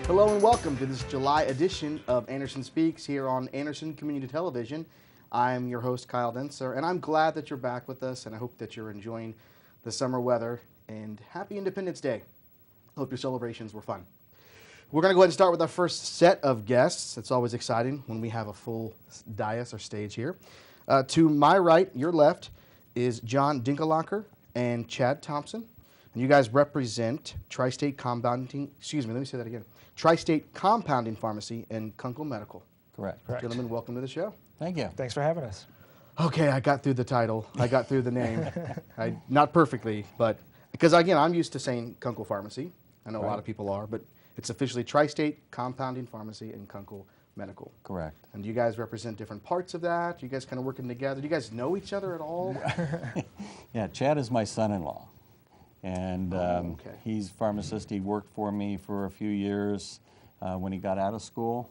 Hello and welcome to this July edition of Anderson Speaks here on Anderson Community Television. I'm your host, Kyle Dincler, and I'm glad that you're back with us, and I hope that you're enjoying the summer weather, and happy Independence Day. Hope your celebrations were fun. We're going to go ahead and start with our first set of guests. It's always exciting when we have a full dais or stage here. To my right, your left, is John Dincler and Chad Thompson. And you guys represent Tri-State Compounding, Tri-State Compounding Pharmacy and Kunkel Medical. Correct. Gentlemen, welcome to the show. Thank you. Thanks for having us. Okay, I got through the title. I got through the name. Not perfectly, but because, again, I'm used to saying Kunkel Pharmacy. I know a lot of people are, but it's officially Tri-State Compounding Pharmacy and Kunkel Medical. Correct. And you guys represent different parts of that. You guys kind of working together. Do you guys know each other at all? Yeah, Chad is my son-in-law. And okay. He's a pharmacist. He worked for me for a few years when he got out of school.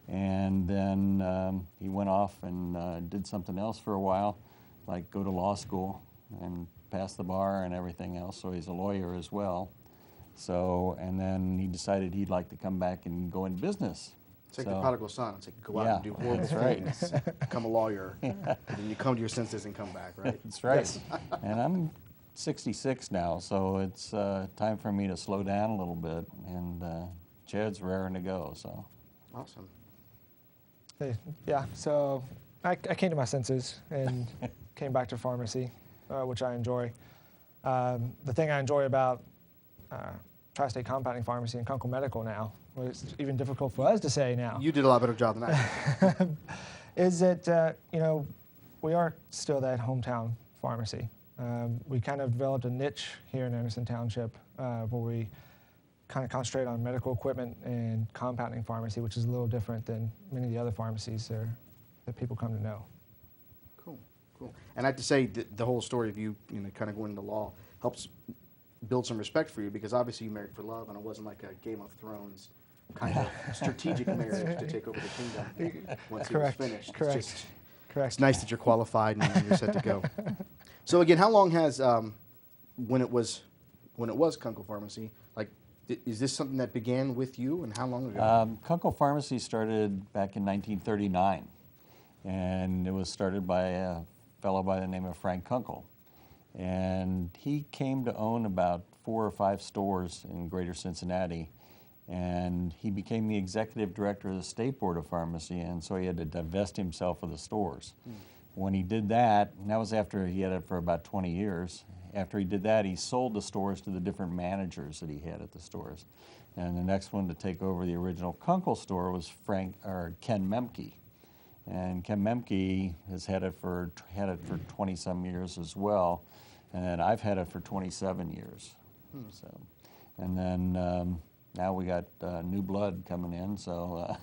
And then he went off and did something else for a while, like go to law school and pass the bar and everything else. So he's a lawyer as well. So, and then he decided he'd like to come back and go in business. It's like the prodigal son. It's like go out and do horrible things, become a lawyer, and then you come to your senses and come back, right? That's right. Yes. And I'm 66 now, so it's time for me to slow down a little bit, and Chad's raring to go, so. Awesome. Yeah, so I came to my senses and came back to pharmacy, which I enjoy. The thing I enjoy about Tri-State Compounding Pharmacy and Kunkel Medical now, well, it's even difficult for us to say now. You did a lot better job than I did. Is that, we are still that hometown pharmacy. We kind of developed a niche here in Anderson Township where we kind of concentrate on medical equipment and compounding pharmacy, which is a little different than many of the other pharmacies that people come to know. Cool. And I have to say, the whole story of you kind of going into law helps build some respect for you, because obviously you married for love, and it wasn't like a Game of Thrones kind of strategic marriage to take over the kingdom once it was finished. Correct. It's nice that you're qualified and you're set to go. So again, how long has when it was Kunkel Pharmacy? Like, is this something that began with you, and how long ago? Kunkel Pharmacy started back in 1939, and it was started by a fellow by the name of Frank Kunkel. And he came to own about 4 or 5 stores in greater Cincinnati, and he became the executive director of the State Board of Pharmacy, and so he had to divest himself of the stores. When he did that, and that was after he had it for about 20 years, after he did that, he sold the stores to the different managers that he had at the stores. And the next one to take over the original Kunkel store was Ken Memke. And Ken Memke has had it for 20-some years as well, and I've had it for 27 years. So, and then now we got new blood coming in, so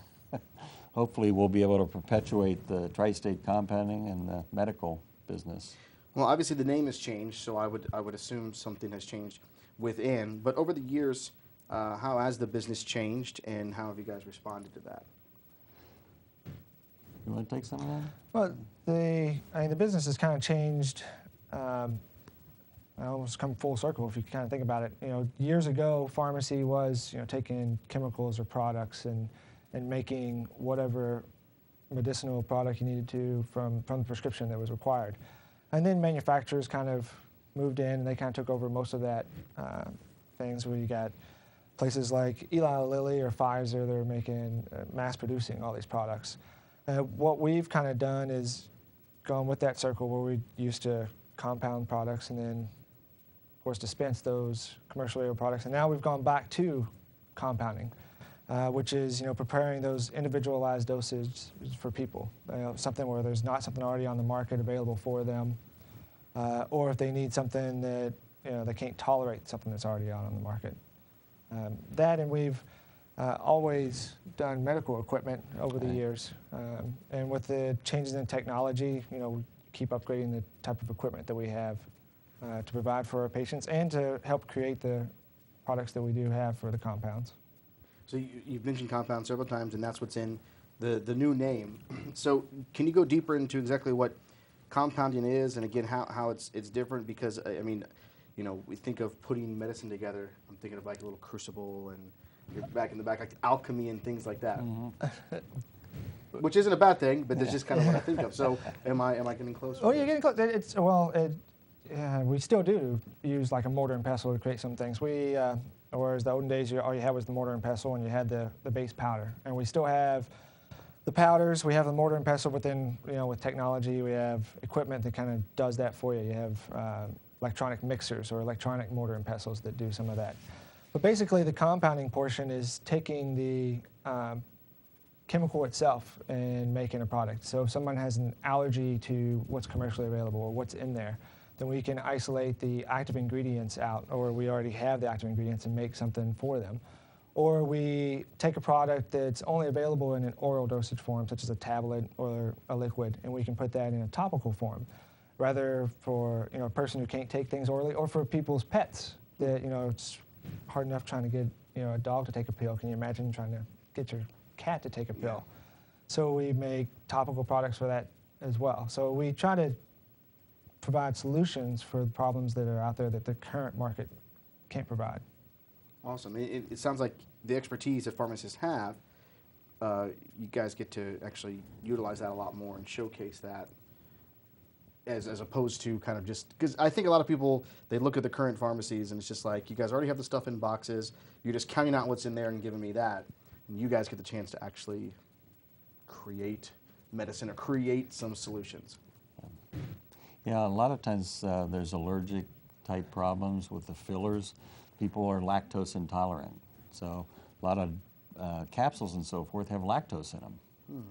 hopefully we'll be able to perpetuate the Tri-State Compounding and the medical business. Well, obviously the name has changed, so I would assume something has changed within. But over the years, how has the business changed, and how have you guys responded to that? You want to take some of that? Well, the business has kind of changed. I almost come full circle if you kind of think about it. Years ago, pharmacy was taking chemicals or products and making whatever medicinal product you needed to from the prescription that was required. And then manufacturers kind of moved in, and they kind of took over most of that things, where you got places like Eli Lilly or Pfizer that are making, mass producing all these products. What we've kind of done is gone with that circle where we used to compound products and then, of course, dispense those commercially available products. And now we've gone back to compounding, which is preparing those individualized dosages for people. Something where there's not something already on the market available for them, or if they need something that they can't tolerate something that's already out on the market. And we've always done medical equipment over the years, and with the changes in technology, we keep upgrading the type of equipment that we have to provide for our patients and to help create the products that we do have for the compounds. So you've mentioned compound several times, and that's what's in the new name. So can you go deeper into exactly what compounding is, and again how it's different? Because I mean, we think of putting medicine together. I'm thinking of like a little crucible and you're back in the back, like alchemy and things like that. Which isn't a bad thing, but that's just kind of what I think of. So, am I getting closer? Oh, you're getting close. Yeah, we still do use like a mortar and pestle to create some things. Whereas the olden days, all you had was the mortar and pestle, and you had the base powder. And we still have the powders. We have the mortar and pestle, but then with technology, we have equipment that kind of does that for you. You have electronic mixers or electronic mortar and pestles that do some of that. But basically, the compounding portion is taking the chemical itself and making a product. So if someone has an allergy to what's commercially available or what's in there, then we can isolate the active ingredients out, or we already have the active ingredients and make something for them. Or we take a product that's only available in an oral dosage form, such as a tablet or a liquid, and we can put that in a topical form, rather for a person who can't take things orally, or for people's pets. That it's hard enough trying to get a dog to take a pill. Can you imagine trying to get your cat to take a pill? So we make topical products for that as well. So we try to provide solutions for the problems that are out there that the current market can't provide. Awesome. It sounds like the expertise that pharmacists have, you guys get to actually utilize that a lot more and showcase that as opposed to kind of just, because I think a lot of people, they look at the current pharmacies and it's just like, you guys already have the stuff in boxes, you're just counting out what's in there and giving me that. And you guys get the chance to actually create medicine or create some solutions. Yeah, a lot of times there's allergic type problems with the fillers. People are lactose intolerant. So a lot of capsules and so forth have lactose in them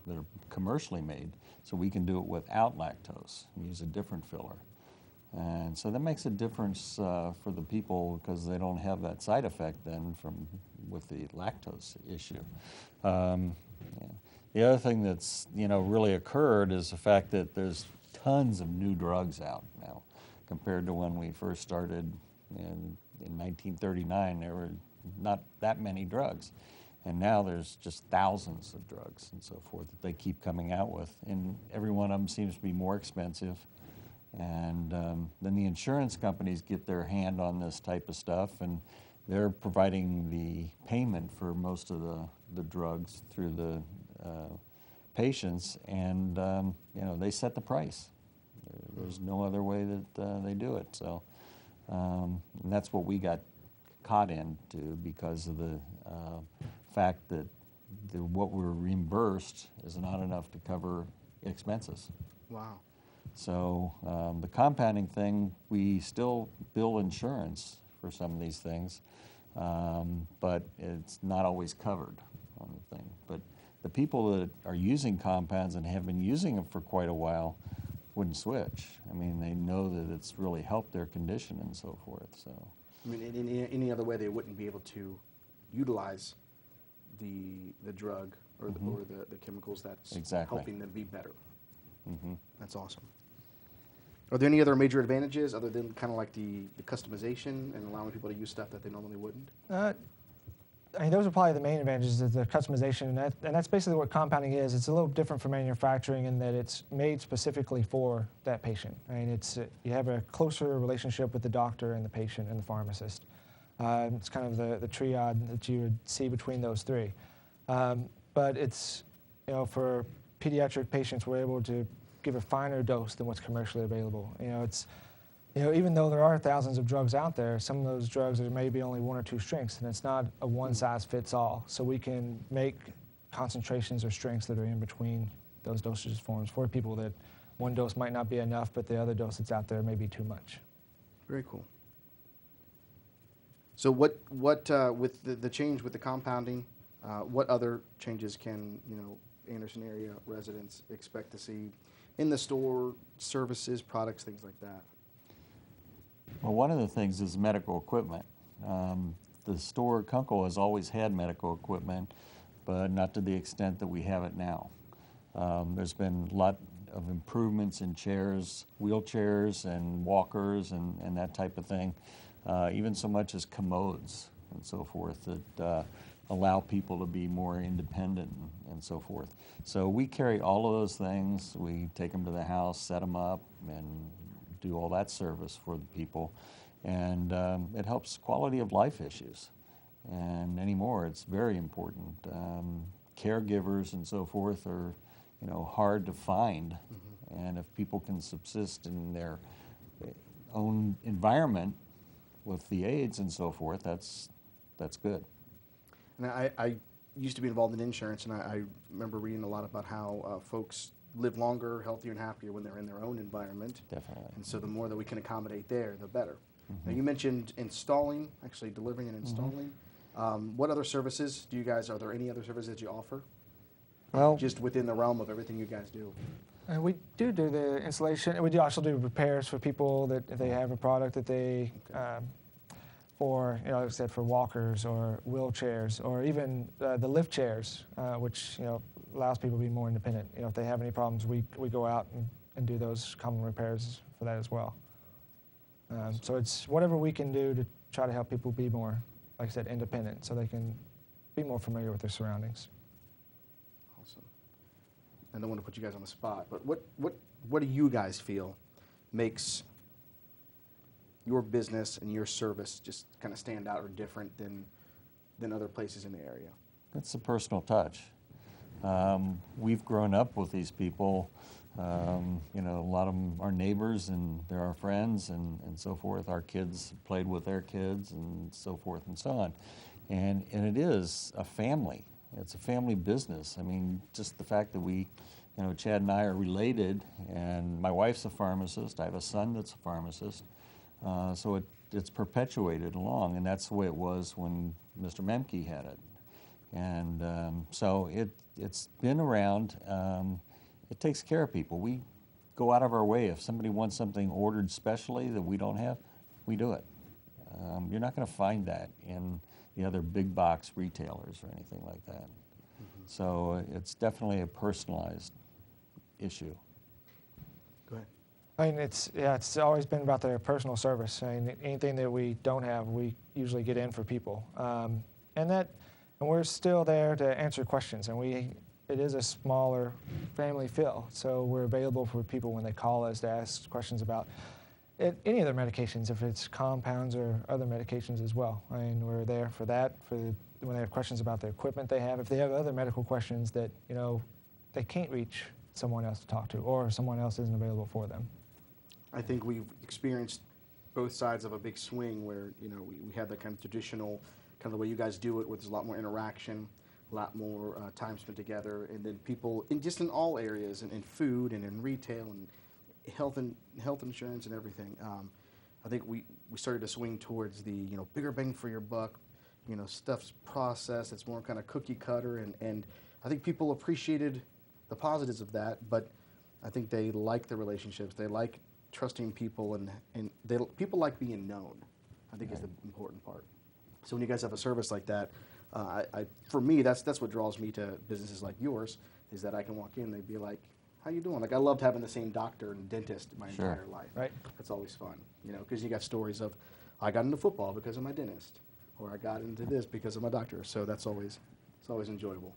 that are commercially made. So we can do it without lactose and use a different filler. And so that makes a difference for the people because they don't have that side effect then with the lactose issue. Yeah. The other thing that's really occurred is the fact that there's tons of new drugs out now compared to when we first started in 1939. There were not that many drugs, and now there's just thousands of drugs and so forth that they keep coming out with, and every one of them seems to be more expensive. And then the insurance companies get their hand on this type of stuff, and they're providing the payment for most of the drugs through the patients, and they set the price. There's no other way that they do it. So and that's what we got caught into because of the fact that what we're reimbursed is not enough to cover expenses. Wow. So the compounding thing, we still bill insurance for some of these things, but it's not always covered on the thing. But the people that are using compounds and have been using them for quite a while wouldn't switch. I mean, they know that it's really helped their condition and so forth. So, I mean, in any other way, they wouldn't be able to utilize the drug or the chemicals that's helping them be better. That's awesome. Are there any other major advantages other than kind of like the customization and allowing people to use stuff that they normally wouldn't? I mean, those are probably the main advantages of the customization, and that's basically what compounding is. It's a little different from manufacturing in that it's made specifically for that patient. I mean, you have a closer relationship with the doctor and the patient and the pharmacist. It's kind of the triad that you would see between those three. But it's, for pediatric patients, we're able to give a finer dose than what's commercially available. Even though there are thousands of drugs out there, some of those drugs there may be only one or two strengths, and it's not a one-size-fits-all. So we can make concentrations or strengths that are in between those dosage forms for people that one dose might not be enough, but the other dose that's out there may be too much. Very cool. So what with the change with the compounding, what other changes can Anderson area residents expect to see in the store, services, products, things like that? Well, one of the things is medical equipment. The store, Kunkel, has always had medical equipment, but not to the extent that we have it now. There's been a lot of improvements in chairs, wheelchairs and walkers and that type of thing, even so much as commodes and so forth that allow people to be more independent and so forth. So we carry all of those things. We take them to the house, set them up, and do all that service for the people. And it helps quality of life issues. and anymore it's very important. Caregivers and so forth are, hard to find, and if people can subsist in their own environment with the aids and so forth, that's good. And I used to be involved in insurance, and I remember reading a lot about how folks live longer, healthier, and happier when they're in their own environment. Definitely. And so the more that we can accommodate there, the better. Now, you mentioned installing, actually delivering and installing. What other services do you guys, are there any other services that you offer? Well, Just within the realm of everything you guys do. we do the installation. We do also do repairs for people that if they have a product that they, for, like I said, for walkers or wheelchairs or even the lift chairs, which, allows people to be more independent. If they have any problems, we go out and do those common repairs for that as well. So it's whatever we can do to try to help people be more, like I said, independent, so they can be more familiar with their surroundings. Awesome. I don't want to put you guys on the spot, but what do you guys feel makes your business and your service just kind of stand out or different than other places in the area? It's a personal touch. We've grown up with these people. A lot of them are neighbors and they're our friends and so forth. Our kids played with their kids and so forth and so on. And it is a family. It's a family business. I mean, just the fact that we, Chad and I are related, and my wife's a pharmacist. I have a son that's a pharmacist. So it's perpetuated along, and that's the way it was when Mr. Memke had it. And so it's been around. It takes care of people. We go out of our way. If somebody wants something ordered specially that we don't have, we do it. You're not going to find that in the other big box retailers or anything like that. So it's definitely a personalized issue. Go ahead. I mean, it's always been about their personal service. I mean, anything that we don't have, we usually get in for people, and we're still there to answer questions. And it is a smaller family feel, so we're available for people when they call us to ask questions about any of their medications, if it's compounds or other medications as well. I mean, we're there for that, when they have questions about the equipment they have. If they have other medical questions that, they can't reach someone else to talk to, or someone else isn't available for them. I think we've experienced both sides of a big swing where, we have that kind of traditional, kind of the way you guys do it, with a lot more interaction, a lot more time spent together, and then people in all areas, in food and in retail and health insurance and everything. I think we started to swing towards the bigger bang for your buck, stuff's processed. It's more kind of cookie cutter, and I think people appreciated the positives of that, but I think they like the relationships. They like trusting people, and people like being known, I think, is the important part. So when you guys have a service like that, for me, that's what draws me to businesses like yours, is that I can walk in, they'd be like, how you doing? Like, I loved having the same doctor and dentist my entire life. Right. That's always fun, because you got stories of, I got into football because of my dentist, or I got into this because of my doctor. So it's always enjoyable.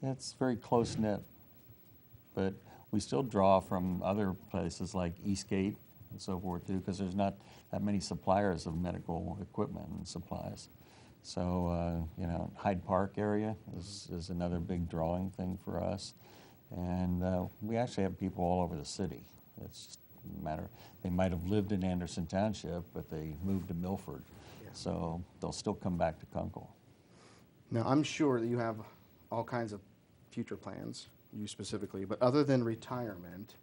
It's very close-knit, but we still draw from other places like Eastgate and so forth too, because there's not that many suppliers of medical equipment and supplies. So, Hyde Park area is another big drawing thing for us. And we actually have people all over the city. It's just a matter, they might have lived in Anderson Township, but they moved to Milford. Yeah. So they'll still come back to Kunkel. Now, I'm sure that you have all kinds of future plans, you specifically, but other than retirement,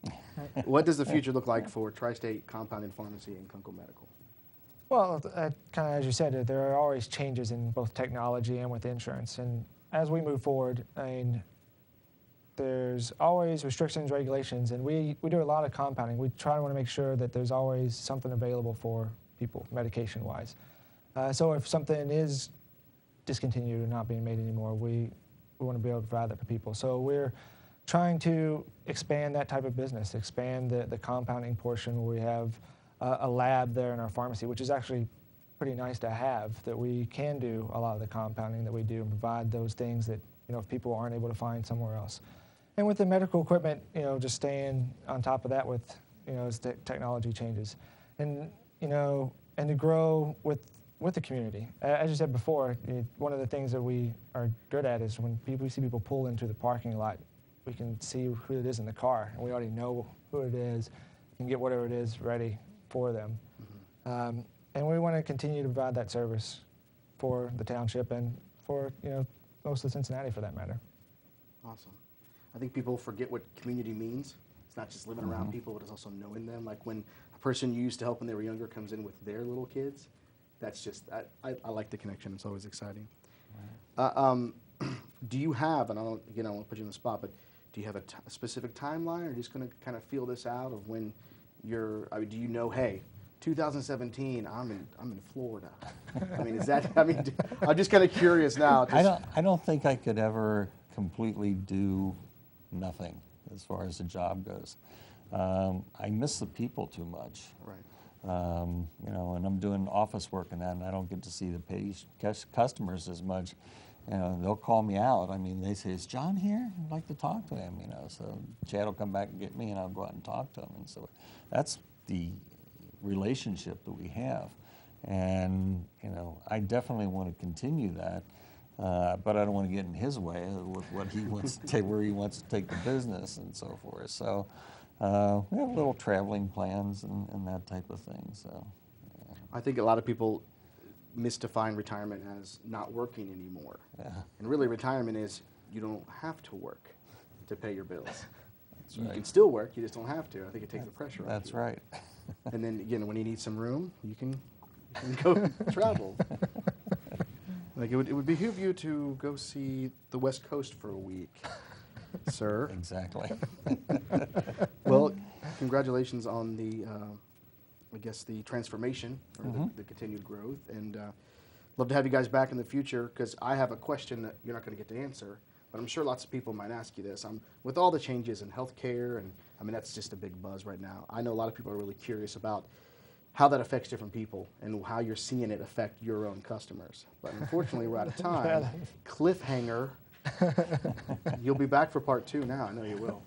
what does the future look like for Tri-State Compounding Pharmacy and Kunkel Medical? Well, kind of as you said, there are always changes in both technology and with insurance. And as we move forward, there's always restrictions, regulations, and we do a lot of compounding. We try to want to make sure that there's always something available for people, medication-wise. So if something is discontinued or not being made anymore, we want to be able to provide that for people. So we're trying to expand that type of business, expand the compounding portion where we have a lab there in our pharmacy, which is actually pretty nice to have, that we can do a lot of the compounding that we do and provide those things that, if people aren't able to find somewhere else. And with the medical equipment, just staying on top of that with, as technology changes. And, and to grow with with the community. As you said before, one of the things that we are good at is when we see people pull into the parking lot, we can see who it is in the car, and we already know who it is, and get whatever it is ready for them. And we want to continue to provide that service for the township and for most of Cincinnati, for that matter. Awesome. I think people forget what community means. It's not just living around people, but it's also knowing them. Like when a person you used to help when they were younger comes in with their little kids, that's just, I like the connection. It's always exciting. Do you have, and I don't want to put you on the spot, but do you have a specific timeline, or are you just going to kind of feel this out of when you're, do you know, hey, 2017, I'm in Florida. I'm just kind of curious now. I don't think I could ever completely do nothing as far as the job goes. I miss the people too much. Right. And I'm doing office work and that, and I don't get to see the customers as much. They'll call me out. They say, "Is John here? I'd like to talk to him." So Chad will come back and get me, and I'll go out and talk to him. And so that's the relationship that we have, and I definitely want to continue that, but I don't want to get in his way with what he wants to take, where he wants to take the business and so forth. So we have little traveling plans and that type of thing. So I think a lot of people misdefine retirement as not working anymore. Yeah. And really, retirement is you don't have to work to pay your bills. That's You right. can still work, you just don't have to. I think it takes the pressure off. That's you. right. And then again, when you need some room, you can go travel. Like it would behoove you to go see the West Coast for a week, sir. Exactly. Well, congratulations on the, the transformation or the continued growth, and love to have you guys back in the future, because I have a question that you're not going to get to answer, but I'm sure lots of people might ask you this. With all the changes in healthcare, and that's just a big buzz right now. I know a lot of people are really curious about how that affects different people and how you're seeing it affect your own customers. But unfortunately, we're out of time. Cliffhanger. You'll be back for part 2 now. I know you will.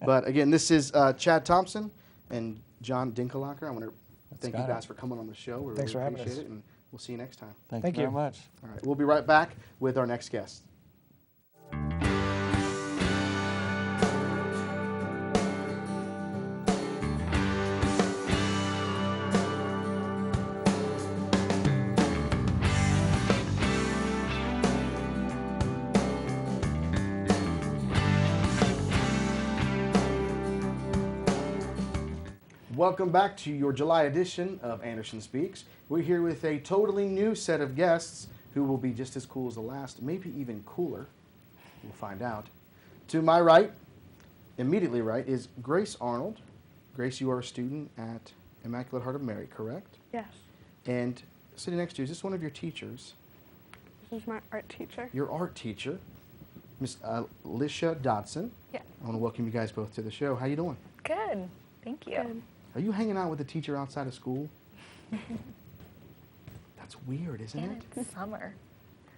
But again, this is Chad Thompson and John Dincler. I want to thank you guys for coming on the show. We Thanks really for having appreciate us. it, and we'll see you next time. Thank Thank you you. very much. All right, we'll be right back with our next guest. Welcome back to your July edition of Anderson Speaks. We're here with a totally new set of guests who will be just as cool as the last, maybe even cooler. We'll find out. To my right, immediately right, is Grace Arnold. Grace, you are a student at Immaculate Heart of Mary, correct? Yes. And sitting next to you, is this one of your teachers? This is my art teacher. Your art teacher, Miss Alicia Dodson. Yeah. I want to welcome you guys both to the show. How you doing? Good. Thank you. Good. Are you hanging out with a teacher outside of school? That's weird, isn't And it? it's summer.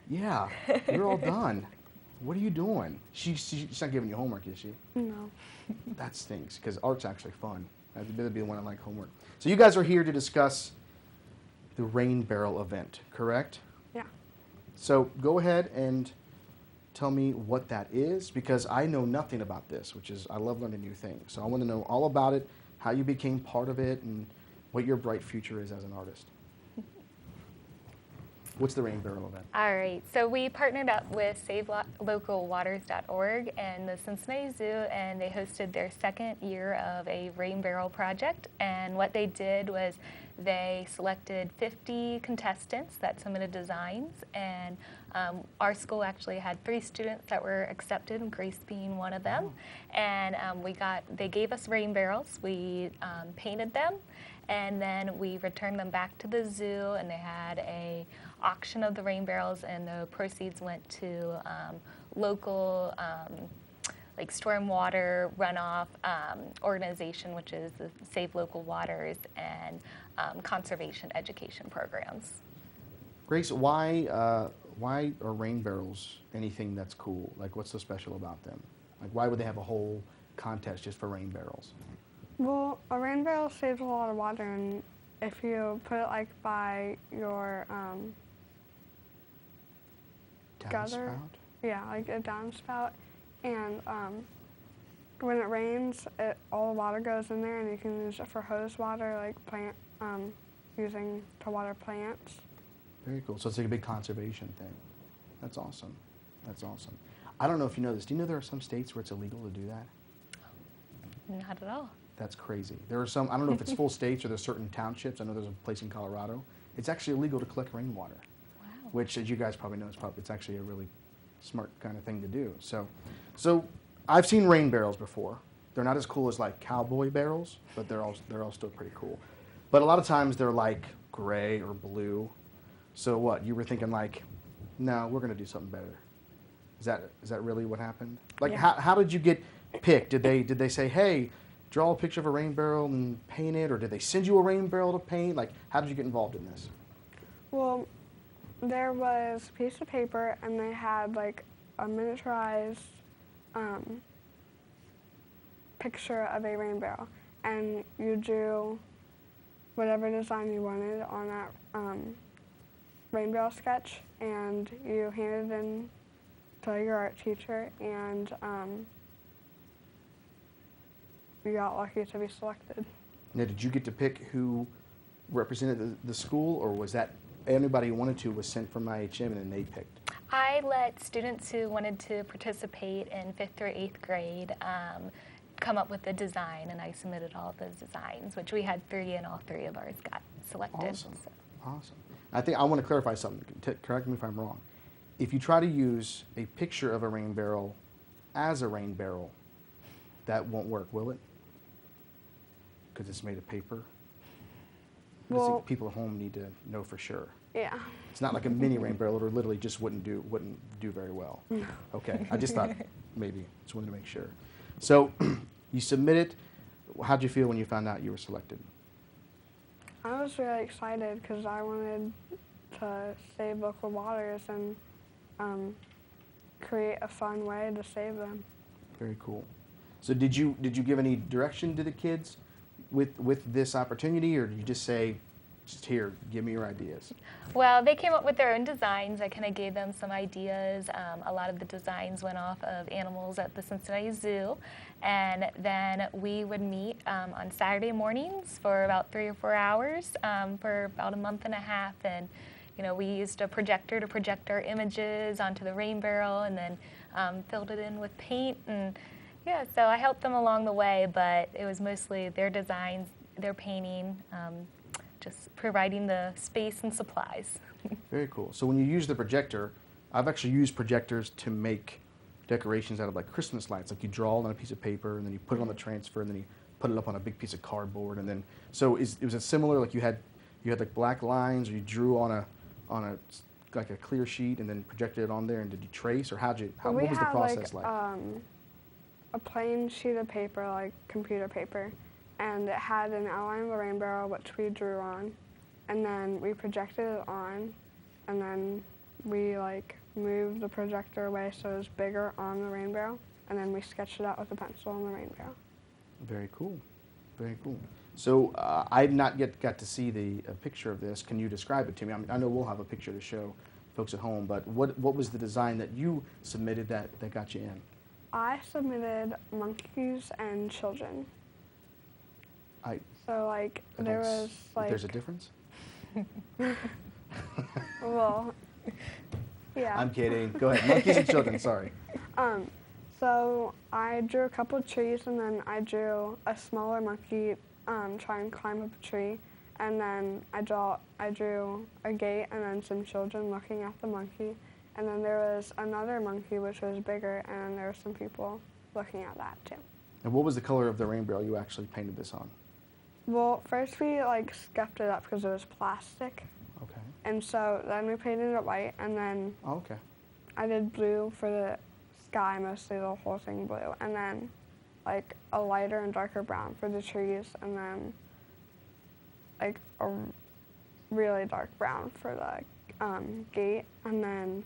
Yeah, you're all done. What are you doing? She's not giving you homework, is she? No. That stinks, because art's actually fun. That'd be the one I like homework. So you guys are here to discuss the Rain Barrel event, correct? Yeah. So go ahead and tell me what that is, because I know nothing about this, I love learning new things. So I want to know all about it, how you became part of it, and what your bright future is as an artist. What's the Rain Barrel event? All right, so we partnered up with SaveLocalWaters.org and the Cincinnati Zoo, and they hosted their second year of a Rain Barrel project. And what they did was they selected 50 contestants that submitted designs, and our school actually had 3 students that were accepted, and Grace being one of them. And they gave us rain barrels. We painted them, and then we returned them back to the zoo, and they had a auction of the rain barrels, and the proceeds went to local like stormwater runoff organization, which is the Save Local Waters, and conservation education programs. Grace, why are rain barrels anything that's cool? Like, what's so special about them? Like, why would they have a whole contest just for rain barrels? Well, a rain barrel saves a lot of water, and if you put it like by your gutter, Downspout? yeah, like a downspout, and when it rains, all the water goes in there, and you can use it for hose water, like using to water plants. Very cool. So it's like a big conservation thing. That's awesome. That's awesome. I don't know if you know this. Do you know there are some states where it's illegal to do that? Not at all. That's crazy. There are some, I don't know if it's full states or there's certain townships. I know there's a place in Colorado. It's actually illegal to collect rainwater, Wow. which, as you guys probably know, it's actually a really smart kind of thing to do. So I've seen rain barrels before. They're not as cool as like cowboy barrels, but they're all still pretty cool. But a lot of times they're like gray or blue. So what, you were thinking like, no, we're going to do something better. Is that really what happened? Like, Yeah. how did you get picked? Did they say, hey, draw a picture of a rain barrel and paint it, or did they send you a rain barrel to paint? Like, how did you get involved in this? Well, there was a piece of paper, and they had like a miniaturized picture of a rain barrel, and you drew whatever design you wanted on that rain barrel sketch, and you handed it in to your art teacher, and you got lucky to be selected. Now, did you get to pick who represented the school, or was that anybody who wanted to was sent from IHM and then they picked? I let students who wanted to participate in 5th through 8th grade come up with a design, and I submitted all of those designs, which we had 3, and all 3 of ours got selected. Awesome. So. Awesome. I think I want to clarify something. Correct me if I'm wrong. If you try to use a picture of a rain barrel as a rain barrel, that won't work, will it? Because it's made of paper. But I Well- think people at home need to know for sure. Yeah. It's not like a mini rain barrel, or literally just wouldn't do very well. Okay, I just thought maybe. Just wanted to make sure. So you submitted. How'd you feel when you found out you were selected? I was really excited because I wanted to save local waters and create a fun way to save them. Very cool. So did you give any direction to the kids with this opportunity, or did you just say, just here, give me your ideas? Well, they came up with their own designs. I kind of gave them some ideas. A lot of the designs went off of animals at the Cincinnati Zoo. And then we would meet on Saturday mornings for about 3 or 4 hours for about a month and a half. And, you know, we used a projector to project our images onto the rain barrel, and then filled it in with paint. And yeah, so I helped them along the way, but it was mostly their designs, their painting, just providing the space and supplies. Very cool. So when you use the projector, I've actually used projectors to make decorations out of like Christmas lights. Like you draw on a piece of paper, and then you put it on the transfer, and then you put it up on a big piece of cardboard, and then was it similar? Like you had like black lines, or you drew on a like a clear sheet, and then projected it on there, and did you trace, or what was the process like? A plain sheet of paper, like computer paper, and it had an outline of a rain barrel, which we drew on, and then we projected it on, and then we like moved the projector away so it was bigger on the rain barrel, and then we sketched it out with a pencil on the rain barrel. Very cool. Very cool. So I've not yet got to see a picture of this. Can you describe it to me? I know we'll have a picture to show folks at home, but what was the design that you submitted that got you in? I submitted monkeys and children. So like there was like There's a difference? well, yeah. I'm kidding. Go ahead. Monkeys and children, sorry. So I drew a couple of trees, and then I drew a smaller monkey try and climb up a tree, and then I drew a gate and then some children looking at the monkey, and then there was another monkey which was bigger, and then there were some people looking at that too. And what was the color of the rain barrel you actually painted this on? Well, first we like scuffed it up because it was plastic, Okay. and so then we painted it white, and then Oh, okay. I did blue for the sky, mostly the whole thing blue, and then like a lighter and darker brown for the trees, and then like a really dark brown for the gate, and then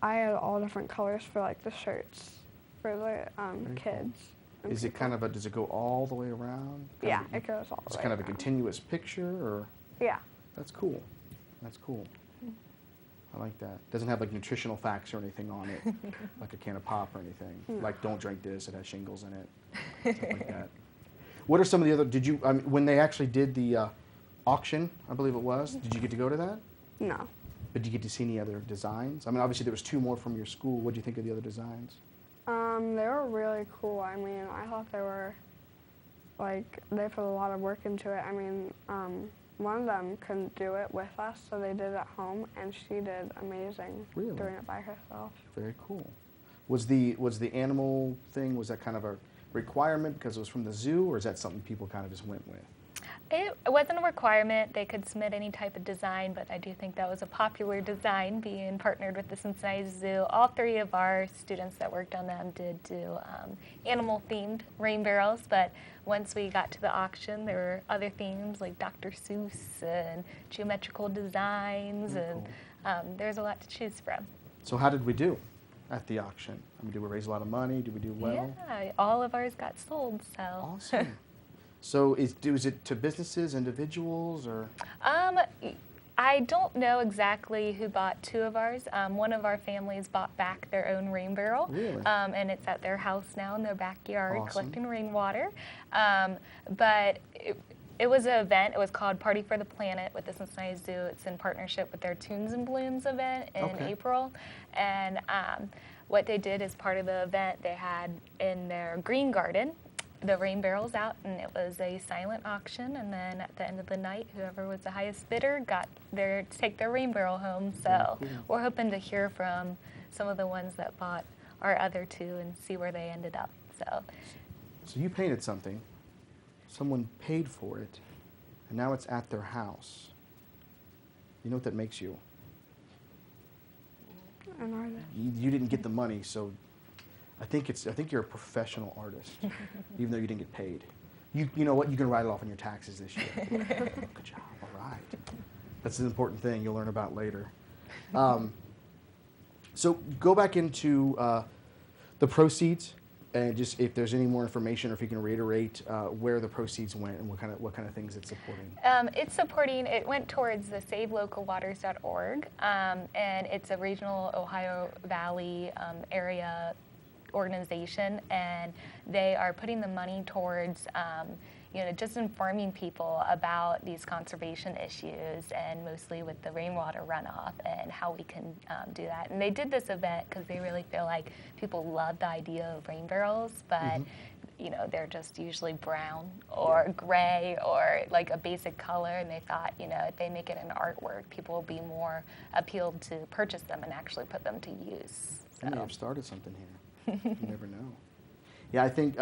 I had all different colors for like the shirts for the Very cool. kids. and Is it kind of a, does it go all the way around? Yeah, it goes all the It's way kind of a around. continuous picture, or? Yeah. That's cool. That's cool. I like that. Doesn't have like nutritional facts or anything on it, like a can of pop or anything. No. Like, don't drink this, it has shingles in it, stuff like that. What are some of the other, did you, I mean, when they actually did the auction, I believe it was, did you get to go to that? No. But did you get to see any other designs? I mean, obviously there was 2 more from your school. What do you think of the other designs? They were really cool. I mean, I thought they were, like, they put a lot of work into it. I mean, one of them couldn't do it with us, so they did it at home, and she did amazing Really? doing it by herself. Very cool. Was the animal thing, was that kind of a requirement because it was from the zoo, or is that something people kind of just went with? It wasn't a requirement. They could submit any type of design, but I do think that was a popular design being partnered with the Cincinnati Zoo. All 3 of our students that worked on them did do animal-themed rain barrels, but once we got to the auction, there were other themes like Dr. Seuss and geometrical designs, Very and cool. there's a lot to choose from. So how did we do at the auction? I mean, did we raise a lot of money? Did we do well? Yeah, all of ours got sold, so. Awesome. So is it to businesses, individuals, or? I don't know exactly who bought 2 of ours. One of our families bought back their own rain barrel, Really? and it's at their house now in their backyard Awesome. collecting rainwater. But it was an event. It was called Party for the Planet with the Cincinnati Zoo. It's in partnership with their Tunes and Blooms event in Okay. April. And what they did as part of the event, they had in their green garden the rain barrels out, and it was a silent auction, and then at the end of the night, whoever was the highest bidder got to take their rain barrel home. So Very cool. we're hoping to hear from some of the ones that bought our other 2 and see where they ended up. So you painted something, someone paid for it, and now it's at their house. You know what that makes you? An artist. You didn't get the money, so I think you're a professional artist, even though you didn't get paid. You know what? You can write it off on your taxes this year. Good job. All right. That's an important thing you'll learn about later. So go back into the proceeds, and just if there's any more information, or if you can reiterate where the proceeds went and what kind of things it's supporting. It went towards the SaveLocalWaters.org, and it's a regional Ohio Valley area organization, and they are putting the money towards just informing people about these conservation issues, and mostly with the rainwater runoff and how we can do that. And they did this event because they really feel like people love the idea of rain barrels, but they're just usually brown or gray or like a basic color, and they thought, if they make it an artwork, people will be more appealed to purchase them and actually put them to use. You may have started something here. You never know. Yeah, I think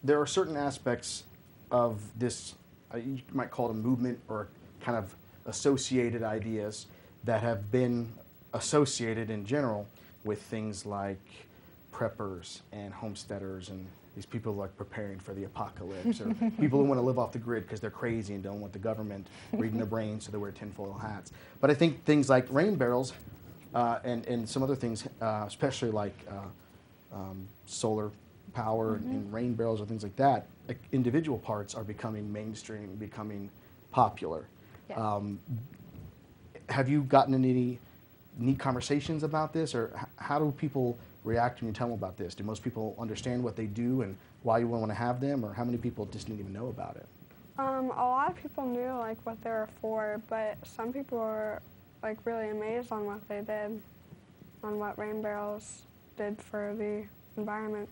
there are certain aspects of this, you might call it a movement or kind of associated ideas that have been associated in general with things like preppers and homesteaders and these people like preparing for the apocalypse, or people who want to live off the grid because they're crazy and don't want the government reading their brains, so they wear tinfoil hats. But I think things like rain barrels and some other things, especially like solar power and rain barrels or things like that, like individual parts are becoming mainstream, becoming popular. Yeah. Have you gotten any neat conversations about this, or how do people react when you tell them about this? Do most people understand what they do and why you want to have them, or how many people just didn't even know about it? A lot of people knew like what they were for, but some people were like really amazed on what they did, on what rain barrels did for the environment.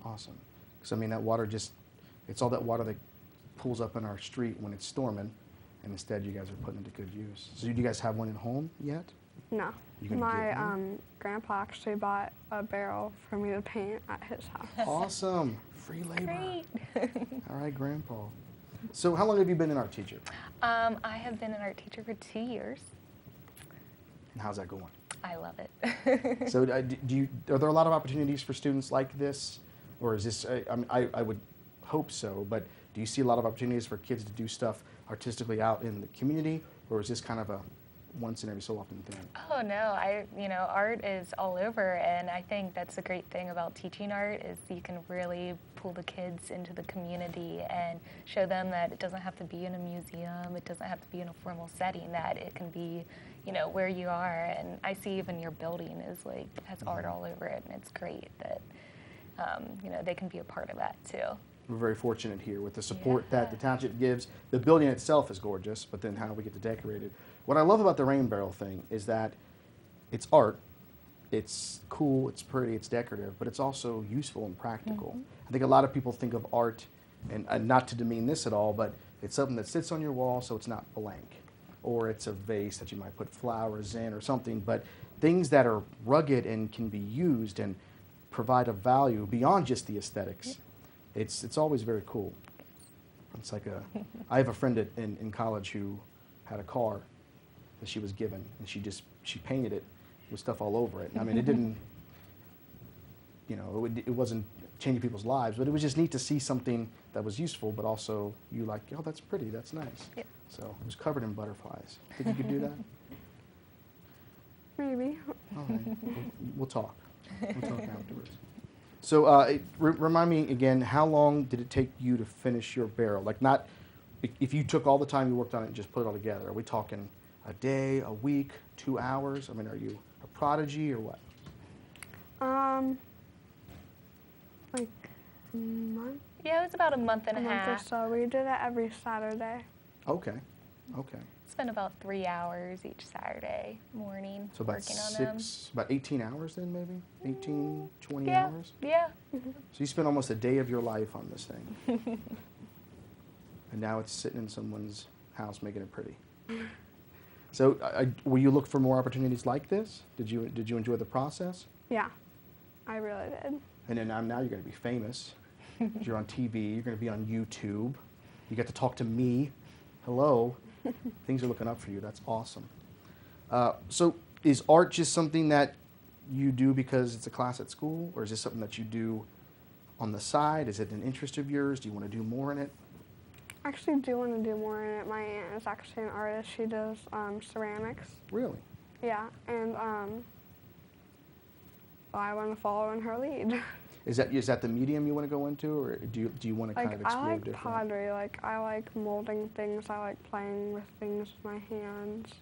Awesome. Because I mean, that water it's all that water that pools up in our street when it's storming, and instead you guys are putting it to good use. So do you guys have one at home yet? No. You gonna My get one? grandpa actually bought a barrel for me to paint at his house. Awesome. Free labor. Great. All right, Grandpa. So how long have you been an art teacher? I have been an art teacher for 2 years. And how's that going? I love it. So are there a lot of opportunities for students like this? Or is this, I would hope so, but do you see a lot of opportunities for kids to do stuff artistically out in the community? Or is this kind of once in every so often thing? Oh no, art is all over, and I think that's the great thing about teaching art is you can really pull the kids into the community and show them that it doesn't have to be in a museum, it doesn't have to be in a formal setting, that it can be, where you are. And I see even your building has art all over it, and it's great that they can be a part of that too. We're very fortunate here with the support Yeah. that the township gives. The building itself is gorgeous, but then how we get to decorate it. What I love about the rain barrel thing is that it's art, it's cool, it's pretty, it's decorative, but it's also useful and practical. I think a lot of people think of art, and not to demean this at all, but it's something that sits on your wall so it's not blank. Or it's a vase that you might put flowers in or something, but things that are rugged and can be used and provide a value beyond just the aesthetics. It's always very cool. It's like I have a friend in college who had a car that she was given, and she painted it with stuff all over it. I mean, it didn't, it wasn't changing people's lives, but it was just neat to see something that was useful, but also you like, oh, that's pretty, that's nice. Yeah. So it was covered in butterflies. Think you could do that? Maybe. All right, we'll talk. We'll talk afterwards. So remind me again, how long did it take you to finish your barrel? Like not, if you took all the time you worked on it and just put it all together, are we talking a day, a week, 2 hours? I mean, are you a prodigy or what? Like a month. Yeah, it was about a month and A a month or half. so. We did it every Saturday. Okay, okay. Spent about 3 hours each Saturday morning So about working on them. about 18 hours then maybe? 18, 20 Yeah, hours? yeah. So you spent almost a day of your life on this thing. And now it's sitting in someone's house making it pretty. So will you look for more opportunities like this? Did you enjoy the process? Yeah, I really did. And then now you're going to be famous. You're on TV. You're going to be on YouTube. You get to talk to me. Hello. Things are looking up for you. That's awesome. So is art just something that you do because it's a class at school, or is this something that you do on the side? Is it an interest of yours? Do you want to do more in it? I actually do want to do more in it. My aunt is actually an artist. She does ceramics. Really? Yeah, and I want to follow in her lead. Is that the medium you want to go into, or do you want to kind Like, of explore I like different? pottery. Like, I like molding things. I like playing with things with my hands.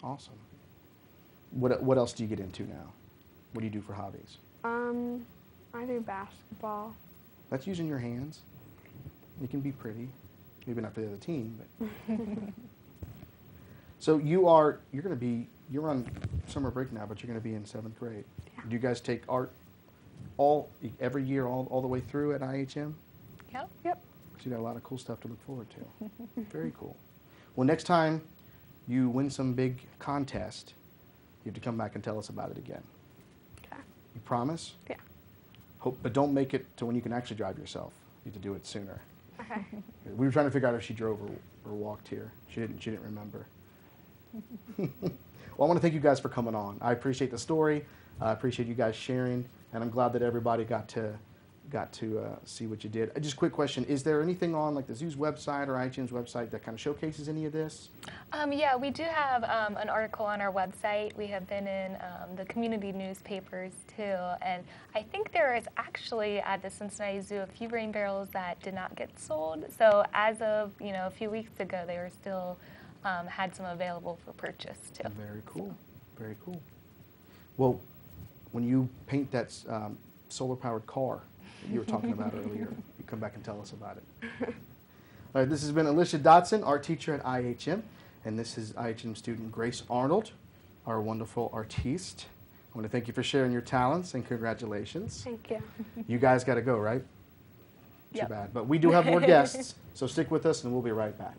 Awesome. What else do you get into now? What do you do for hobbies? I do basketball. That's using your hands. It can be pretty. Maybe not for the other team, but. So you're on summer break now, but you're going to be in 7th grade. Yeah. Do you guys take art every year all the way through at IHM? Yep. Yep. So you got a lot of cool stuff to look forward to. Very cool. Well, next time you win some big contest, you have to come back and tell us about it again. Okay. You promise? Yeah. But don't make it to when you can actually drive yourself. You have to do it sooner. Okay. We were trying to figure out if she drove or walked here. She didn't remember. Well, I want to thank you guys for coming on. I appreciate the story. I appreciate you guys sharing, and I'm glad that everybody got to see what you did. Just a quick question: is there anything on like the zoo's website or IHM's website that kind of showcases any of this? Yeah, we do have an article on our website. We have been in the community newspapers too, and I think there is actually at the Cincinnati Zoo a few rain barrels that did not get sold. So as of a few weeks ago, they were still had some available for purchase too. Very cool. Very cool. Well, when you paint that solar-powered car that you were talking about earlier, you come back and tell us about it. All right, this has been Alicia Dodson, art teacher at IHM, and this is IHM student Grace Arnold, our wonderful artiste. I want to thank you for sharing your talents, and congratulations. Thank you. You guys got to go, right? Yep. Too bad. But we do have more guests, so stick with us, and we'll be right back.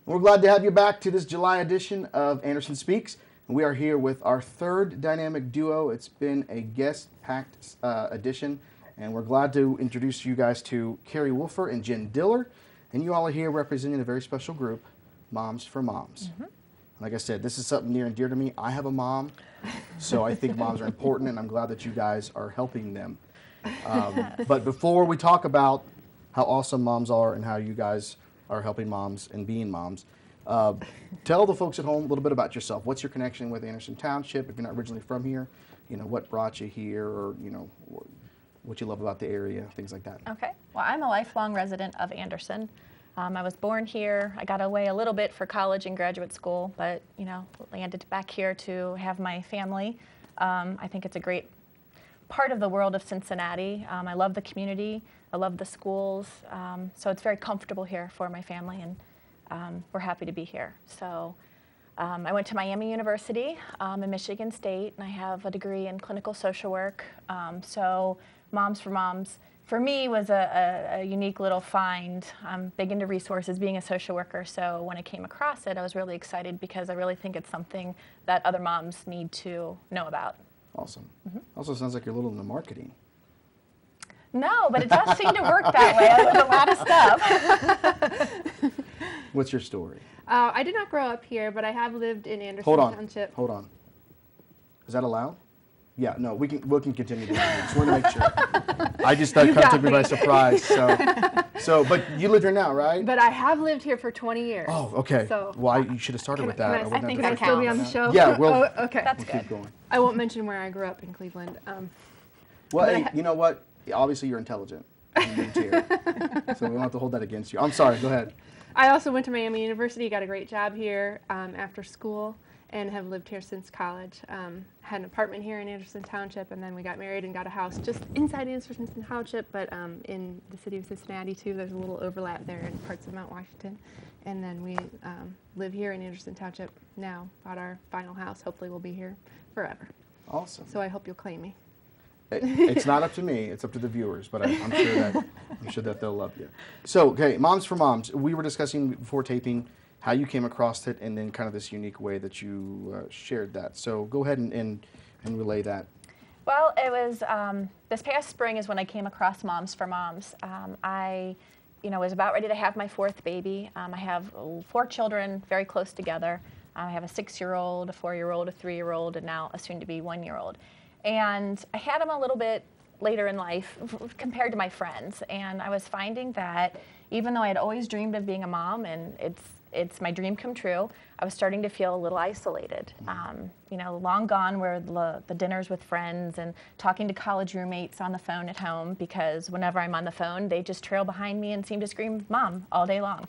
We're glad to have you back to this July edition of Anderson Speaks. We are here with our third dynamic duo. It's been a guest-packed edition, and we're glad to introduce you guys to Carrie Wolfer and Jen Diller. And you all are here representing a very special group, Moms for Moms. Like I said, this is something near and dear to me. I have a mom, so I think moms are important, and I'm glad that you guys are helping them. But before we talk about how awesome moms are and how you guys are helping moms and being moms, tell the folks at home a little bit about yourself. What's your connection with Anderson Township? If you're not originally from here, you know, what brought you here, or, you know, what you love about the area, things like that. Okay. Well, I'm a lifelong resident of Anderson. I was born here. I got away a little bit for college and graduate school, but, you know, landed back here to have my family. I think it's a great part of the world of Cincinnati. I love the community. I love the schools. So it's very comfortable here for my family, and we're happy to be here. So I went to Miami University in Michigan State, and I have a degree in clinical social work. So Moms for Moms, for me, was a unique little find. I'm big into resources, being a social worker, so when I came across it, I was really excited because I really think it's something that other moms need to know about. Awesome. Also sounds like you're a little into marketing. No, but it does seem to work that way. I learned a lot of stuff. What's your story? I did not grow up here, but I have lived in Anderson Hold on. Township. Hold on. Is that allowed? Yeah, no, we can continue doing it. Just want to make sure. I just thought kind of took me by surprise. But you live here now, right? But I have lived here for 20 years. Oh, okay. So well, you should have started with that. I think I still be on the show. Yeah, well, oh, okay. That's we'll good. keep going. I won't mention where I grew up in Cleveland. Well, hey, you know what? Obviously, you're intelligent. You moved here, so we don't have to hold that against you. I'm sorry. Go ahead. I also went to Miami University, got a great job here after school, and have lived here since college. Had an apartment here in Anderson Township, and then we got married and got a house just inside Anderson Township, but in the city of Cincinnati too. There's a little overlap there in parts of Mount Washington. And then we live here in Anderson Township now, bought our final house. Hopefully we'll be here forever. Awesome. So I hope you'll claim me. It's not up to me. It's up to the viewers, but I'm sure that they'll love you. So, okay, Moms for Moms. We were discussing before taping how you came across it, and then kind of this unique way that you shared that. So go ahead and relay that. Well, it was this past spring is when I came across Moms for Moms. I was about ready to have my fourth baby. I have 4 children very close together. I have a 6-year-old, a 4-year-old, a 3-year-old, and now a soon-to-be 1-year-old. And I had them a little bit later in life compared to my friends. And I was finding that even though I had always dreamed of being a mom, and it's my dream come true, I was starting to feel a little isolated. Long gone were the dinners with friends and talking to college roommates on the phone at home, because whenever I'm on the phone, they just trail behind me and seem to scream "Mom" all day long.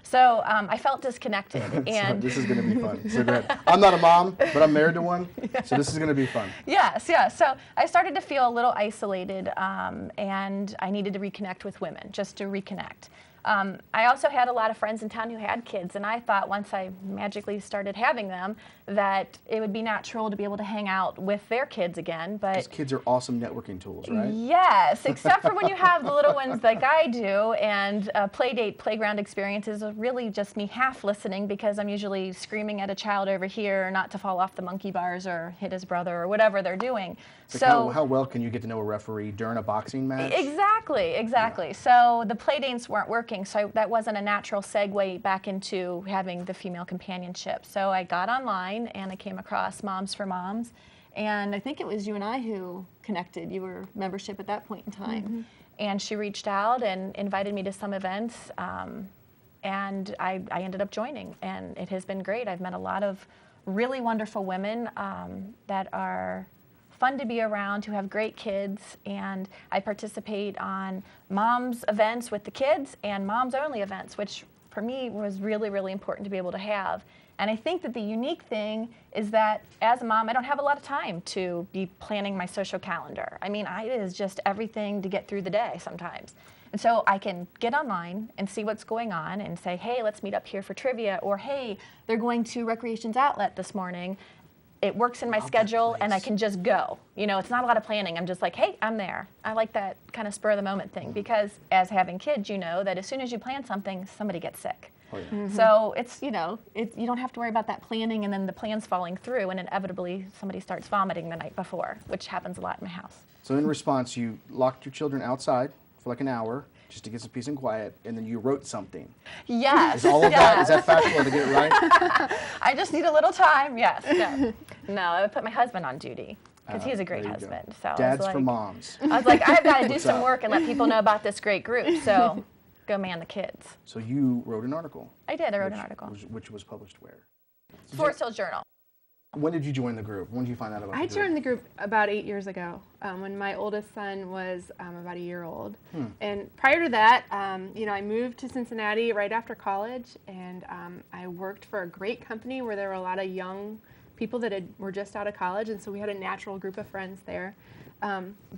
So I felt disconnected. And so this is going to be fun. So go ahead. I'm not a mom, but I'm married to one, so this is going to be fun. Yes. So I started to feel a little isolated, and I needed to reconnect with women, just to reconnect. I also had a lot of friends in town who had kids, and I thought once I magically started having them that it would be natural to be able to hang out with their kids again. But because kids are awesome networking tools, right? Yes, except for when you have the little ones like I do, and playground experiences are really just me half listening, because I'm usually screaming at a child over here not to fall off the monkey bars or hit his brother or whatever they're doing. So how well can you get to know a referee during a boxing match? Exactly. Yeah. So the play dates weren't working, so that wasn't a natural segue back into having the female companionship. So I got online and I came across Moms for Moms, and I think it was you and I who connected. You were membership at that point in time, and she reached out and invited me to some events, and I ended up joining, and it has been great. I've met a lot of really wonderful women that are fun to be around, who have great kids, and I participate on moms events with the kids and moms only events, which for me was really, really important to be able to have. And I think that the unique thing is that as a mom, I don't have a lot of time to be planning my social calendar. I mean, it is just everything to get through the day sometimes. And so I can get online and see what's going on and say, hey, let's meet up here for trivia, or hey, they're going to Recreations Outlet this morning. it works in my Love that schedule and I place. can just go. You know, it's not a lot of planning. I'm just like, hey, I'm there. I like that kind of spur of the moment thing because as having kids, you know that as soon as you plan something, somebody gets sick. Oh, yeah. So it's, you know, you don't have to worry about that planning and then the plans falling through and inevitably somebody starts vomiting the night before, which happens a lot in my house. So in response, you locked your children outside for like an hour just to get some peace and quiet, and then you wrote something. Yes. Is all of that, is that factual to get it right? I just need a little time. Yes. No, I would put my husband on duty because he's a great There you go. husband. So I was Dads like, for moms. I was like, I've got to do What's some up? work and let people know about this great group. So go man the kids. So you wrote an article. I did. I wrote an article. Which was published where? Forest Hill Journal. When did you join the group? When did you find out about I the group? joined the group about 8 years ago when my oldest son was about a year old. And prior to that, you know, I moved to Cincinnati right after college, and I worked for a great company where there were a lot of young people that were just out of college, and so we had a natural group of friends there.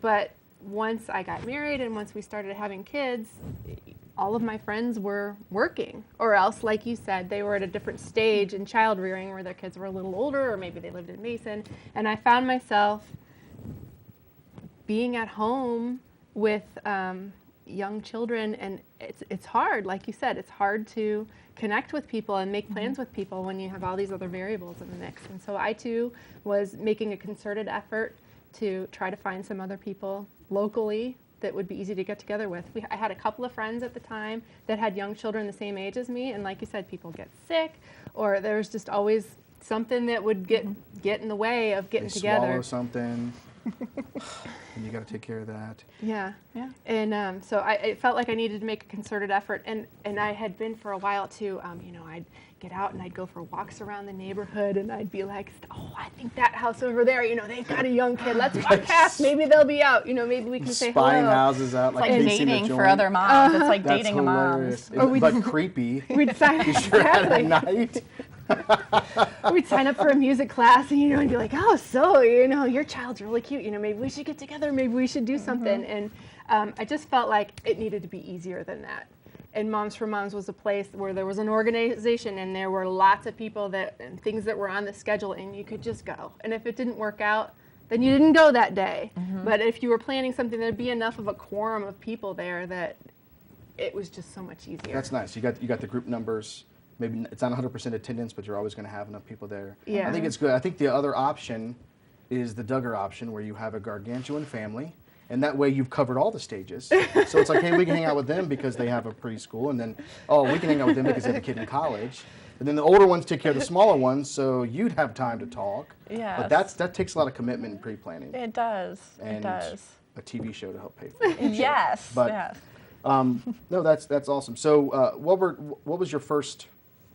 But once I got married and once we started having kids, all of my friends were working, or else, like you said, they were at a different stage in child rearing where their kids were a little older, or maybe they lived in Mason. And I found myself being at home with young children, and it's hard, like you said, it's hard to connect with people and make plans with people when you have all these other variables in the mix. And so I too was making a concerted effort to try to find some other people locally that would be easy to get together with. I had a couple of friends at the time that had young children the same age as me, and like you said, people get sick, or there was just always something that would get in the way of getting They together. swallow something, and you got to take care of that. Yeah. And so it felt like I needed to make a concerted effort, and I had been for a while too. You know, I'd get out and I'd go for walks around the neighborhood, and I'd be like, oh, I think that house over there, you know, they've got a young kid. Let's walk past. Maybe they'll be out. You know, maybe we can say hello. Spying houses out It's like like they seem to dating for join. other moms. It's like That's dating hilarious. a mom. But creepy. We'd sign You sure had a night. We'd sign up for a music class, and you know, and be like, oh, so you know, your child's really cute. You know, maybe we should get together. Maybe we should do something. And I just felt like it needed to be easier than that. And Moms for Moms was a place where there was an organization, and there were lots of people and things that were on the schedule, and you could just go. And if it didn't work out, then you didn't go that day. But if you were planning something, there'd be enough of a quorum of people there that it was just so much easier. That's nice. You got the group numbers. Maybe it's not 100% attendance, but you're always going to have enough people there. Yeah. I think it's good. I think the other option is the Duggar option, where you have a gargantuan family, and that way you've covered all the stages. So it's like, hey, we can hang out with them because they have a preschool, and then, oh, we can hang out with them because they have a kid in college. And then the older ones take care of the smaller ones, so you'd have time to talk. Yes. But that takes a lot of commitment and pre-planning. It does. And it does. a TV show to help pay for it. Yes. But- yes. No, that's awesome. So what was your first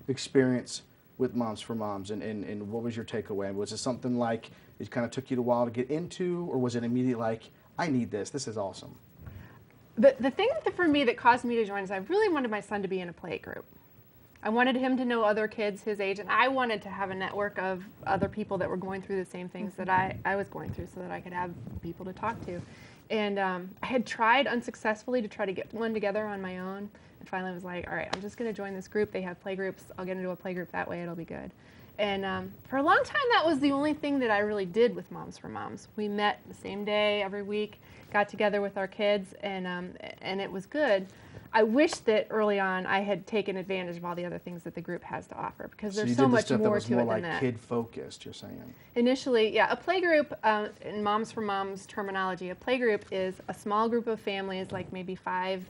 experience with Moms for Moms, and what was your takeaway? Was it something like it kind of took you a while to get into, or was it immediate like, I need this, this is awesome? The thing for me that caused me to join is I really wanted my son to be in a play group. I wanted him to know other kids his age, and I wanted to have a network of other people that were going through the same things that I was going through, so that I could have people to talk to. And I had tried unsuccessfully to try to get one together on my own, and finally was like, all right, I'm just going to join this group. They have play groups. I'll get into a play group that way. It'll be good. And for a long time, that was the only thing that I really did with Moms for Moms. We met the same day every week, got together with our kids, and it was good. I wish that early on I had taken advantage of all the other things that the group has to offer, because there's so much more to it than that. Kid focused, you're saying? Initially, yeah, a playgroup, in Moms for Moms terminology, a playgroup is a small group of families, like maybe 5,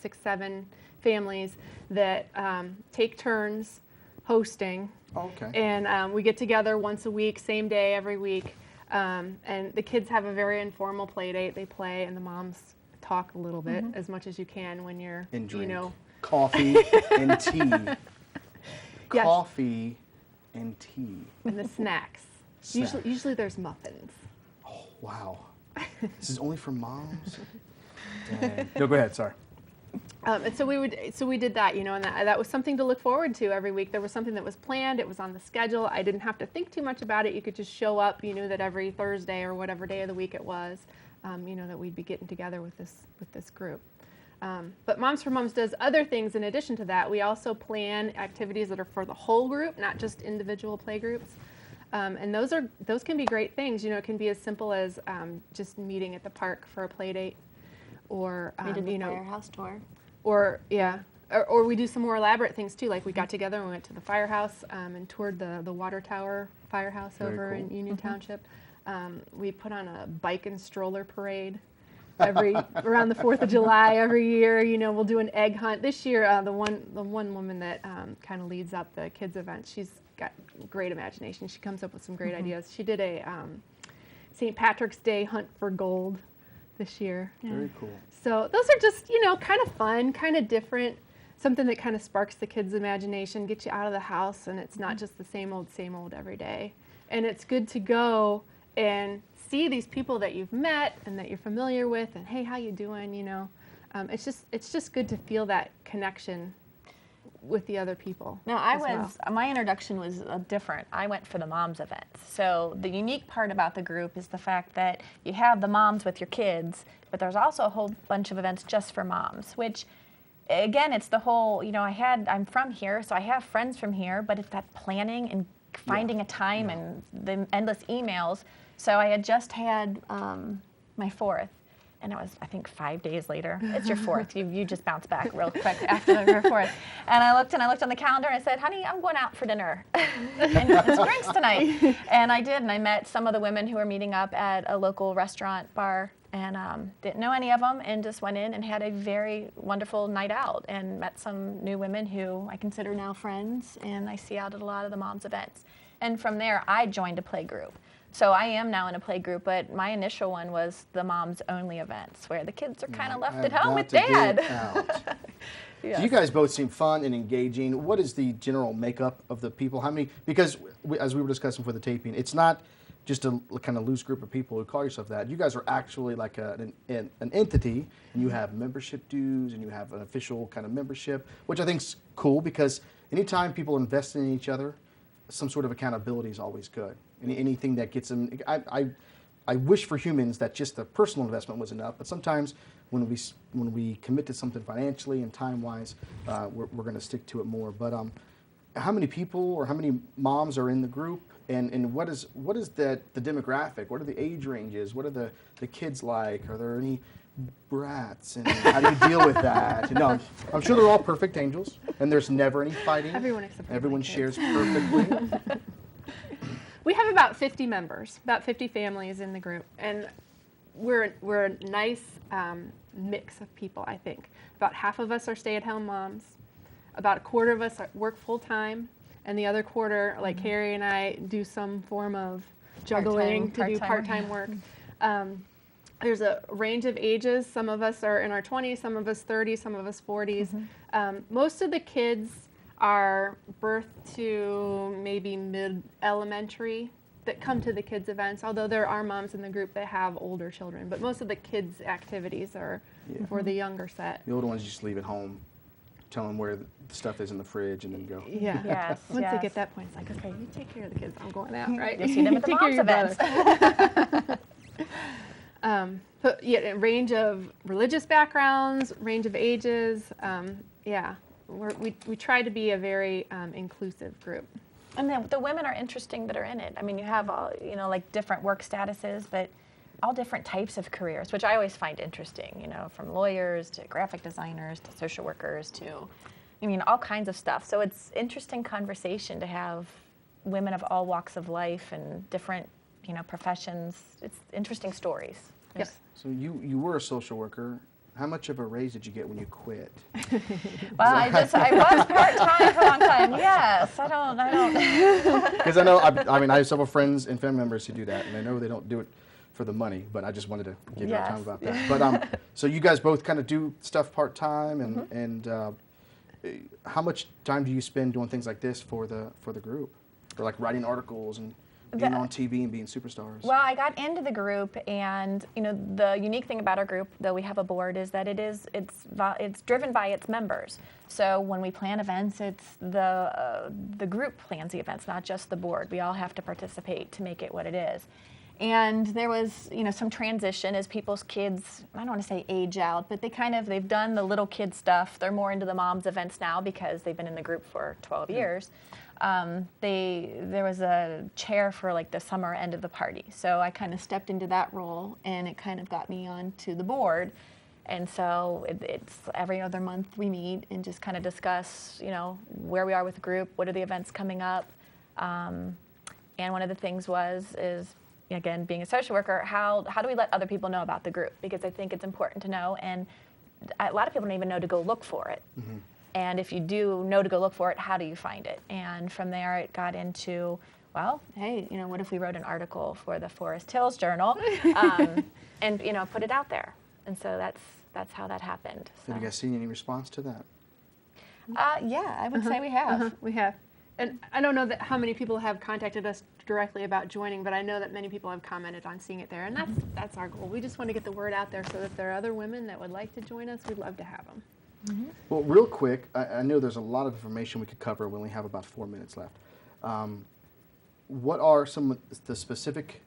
6, 7 families that take turns hosting. Oh, okay. And we get together once a week, same day every week, and the kids have a very informal play date. They play, and the moms talk a little bit, as much as you can when you're, And drink. you know. Coffee and tea. Yes. Coffee and tea. And the snacks. Snacks. Usually there's muffins. Oh, wow. This is only for moms? Dang. No, go ahead, sorry. And so we did that, you know, and that was something to look forward to every week. There was something that was planned. It was on the schedule. I didn't have to think too much about it. You could just show up. You knew that every Thursday or whatever day of the week it was, you know, that we'd be getting together with this group. But Moms for Moms does other things in addition to that. We also plan activities that are for the whole group, not just individual play groups. And those can be great things. It can be as simple as just meeting at the park for a play date, or We did the firehouse tour. or we do some more elaborate things too. Like we got together and we went to the firehouse and toured the water tower firehouse Very over cool. in Union Township. We put on a bike and stroller parade around the 4th of July every year. We'll do an egg hunt. This year, the one woman that kind of leads up the kids event, she's got great imagination. She comes up with some great ideas. She did a St. Patrick's Day hunt for gold this year. Very cool. So those are just, kind of fun, kind of different, something that kind of sparks the kids' imagination, gets you out of the house, and it's not just the same old every day. And it's good to go and see these people that you've met and that you're familiar with, and hey, how you doing? It's just good to feel that connection with the other people. No, my introduction was different. I went for the moms events. So the unique part about the group is the fact that you have the moms with your kids, but there's also a whole bunch of events just for moms, which again, it's the whole, I'm from here, so I have friends from here, but it's that planning and finding a time and the endless emails. So I had just had my 4th. And it was, I think, 5 days later. It's your 4th. You just bounce back real quick after your 4th. And I looked on the calendar and I said, honey, I'm going out for dinner. And it's drinks tonight. And I did. And I met some of the women who were meeting up at a local restaurant bar, and didn't know any of them, and just went in and had a very wonderful night out and met some new women who I consider now friends, and I see out at a lot of the moms events. And from there, I joined a play group. So I am now in a play group, but my initial one was the moms only events where the kids are kind of left at home with dad. Yes. So you guys both seem fun and engaging. What is the general makeup of the people? How many? Because as we were discussing for the taping, it's not just a kind of loose group of people who call yourself that. You guys are actually like an entity, and you have membership dues, and you have an official kind of membership, which I think is cool, because anytime people invest in each other, some sort of accountability is always good. Anything that gets them, I wish for humans that just the personal investment was enough, but sometimes when we commit to something financially and time-wise, we're going to stick to it more. But how many people or how many moms are in the group, and what is the demographic? What are the age ranges? What are the kids like? Are there any brats, and how do you deal with that? No, I'm sure they're all perfect angels, and there's never any fighting. Everyone except for Everyone my kids. shares perfectly. We have about 50 members, about 50 families in the group, and we're a nice mix of people, I think. About half of us are stay-at-home moms. About a quarter of us work full-time, and the other quarter, like Carrie and I, do some form of juggling to do part-time work. There's a range of ages. Some of us are in our 20s, some of us 30s, some of us 40s. Most of the kids are birth to maybe mid-elementary that come to the kids' events, although there are moms in the group that have older children. But most of the kids' activities are for the younger set. The older ones you just leave at home, tell them where the stuff is in the fridge, and then go. Yeah. Yes, Once they get that point, it's like, okay, you take care of the kids. I'm going out, right? You see them at the Take care of moms your events. brother. But yeah, a range of religious backgrounds, range of ages. We try to be a very inclusive group. And then the women are interesting that are in it. I mean, you have all, like different work statuses, but all different types of careers, which I always find interesting, from lawyers to graphic designers to social workers to, all kinds of stuff. So it's interesting conversation to have women of all walks of life and different, professions. It's interesting stories. Yes. So you were a social worker. How much of a raise did you get when you quit? Well, I was part-time for a long time. Yes, I don't. Because I know, I have several friends and family members who do that, and I know they don't do it for the money, but I just wanted to give you time about that. But so you guys both kind of do stuff part-time, and how much time do you spend doing things like this for the group? Or like writing articles and being on TV and being superstars? Well, I got into the group, and the unique thing about our group, though we have a board, is that it's driven by its members. So when we plan events, it's the group plans the events, not just the board. We all have to participate to make it what it is. And there was, some transition as people's kids, I don't want to say age out, but they've done the little kid stuff. They're more into the moms events now because they've been in the group for 12 years. there was a chair for like the summer end of the party. So I kind of stepped into that role, and it kind of got me onto the board. And so it's every other month we meet and just kind of discuss, you know, where we are with the group, what are the events coming up. And one of the things is, again, being a social worker, how do we let other people know about the group? Because I think it's important to know, and a lot of people don't even know to go look for it. Mm-hmm. And if you do know to go look for it, how do you find it? And from there it got into, well, hey, you know, what if we wrote an article for the Forest Hills Journal and, you know, put it out there? And so that's how that happened. So. Have you guys seen any response to that? Yeah, I would say we have. We have. And I don't know how many people have contacted us directly about joining, but I know that many people have commented on seeing it there, and that's our goal. We just want to get the word out there so that if there are other women that would like to join us, we'd love to have them. Mm-hmm. Well, real quick, I know there's a lot of information we could cover. We only have about 4 minutes left. What are some of the specific,